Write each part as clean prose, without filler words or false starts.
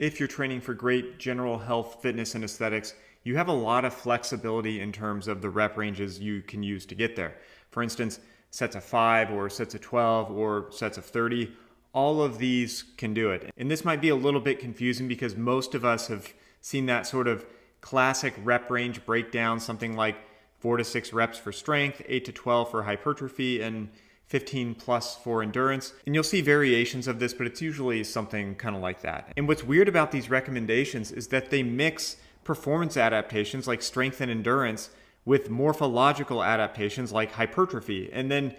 if you're training for great general health, fitness, and aesthetics, you have a lot of flexibility in terms of the rep ranges you can use to get there. For instance, sets of 5 or sets of 12 or sets of 30, all of these can do it. And this might be a little bit confusing because most of us have seen that sort of classic rep range breakdown, something like 4 to 6 reps for strength, 8 to 12 for hypertrophy, and 15 plus for endurance. And you'll see variations of this, but it's usually something kind of like that. And what's weird about these recommendations is that they mix performance adaptations like strength and endurance with morphological adaptations like hypertrophy. And then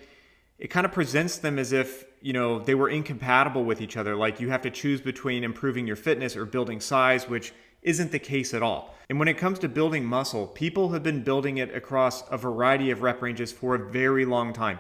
it kind of presents them as if, they were incompatible with each other. Like you have to choose between improving your fitness or building size, which isn't the case at all. And when it comes to building muscle, people have been building it across a variety of rep ranges for a very long time.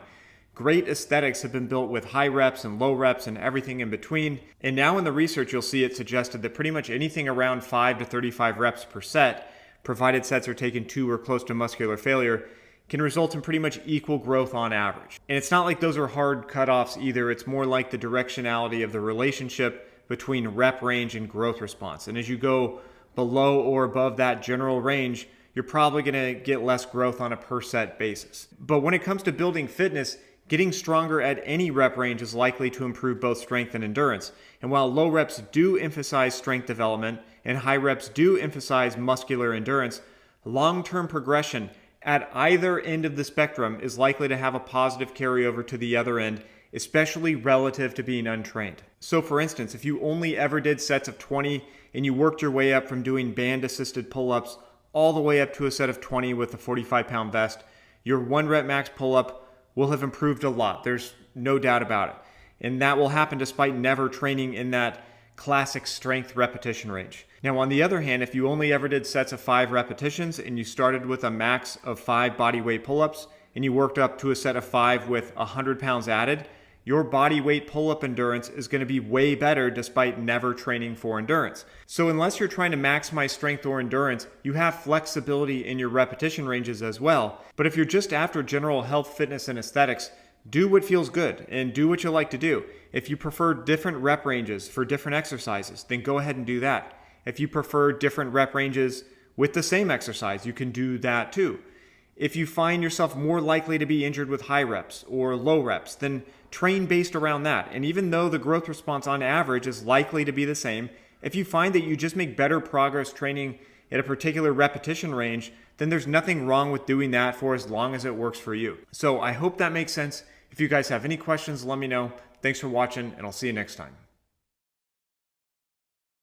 Great aesthetics have been built with high reps and low reps and everything in between. And now in the research, you'll see it suggested that pretty much anything around 5 to 35 reps per set, provided sets are taken to or close to muscular failure, can result in pretty much equal growth on average. And it's not like those are hard cutoffs either. It's more like the directionality of the relationship between rep range and growth response. And as you go below or above that general range, you're probably going to get less growth on a per set basis. But when it comes to building fitness, getting stronger at any rep range is likely to improve both strength and endurance. And while low reps do emphasize strength development and high reps do emphasize muscular endurance, long-term progression at either end of the spectrum is likely to have a positive carryover to the other end, especially relative to being untrained. So for instance, if you only ever did sets of 20 and you worked your way up from doing band-assisted pull-ups all the way up to a set of 20 with a 45-pound vest, your 1 rep max pull-up will have improved a lot. There's no doubt about it. And that will happen despite never training in that classic strength repetition range. Now, on the other hand, if you only ever did sets of 5 repetitions and you started with a max of 5 body weight pull-ups and you worked up to a set of 5 with 100 pounds added, your body weight pull-up endurance is going to be way better despite never training for endurance. So unless you're trying to maximize strength or endurance, you have flexibility in your repetition ranges as well. But if you're just after general health, fitness, and aesthetics, do what feels good and do what you like to do. If you prefer different rep ranges for different exercises, then go ahead and do that. If you prefer different rep ranges with the same exercise, you can do that too. If you find yourself more likely to be injured with high reps or low reps, then train based around that. And even though the growth response on average is likely to be the same, if you find that you just make better progress training at a particular repetition range, then there's nothing wrong with doing that for as long as it works for you. So I hope that makes sense. If you guys have any questions, let me know. Thanks for watching, and I'll see you next time.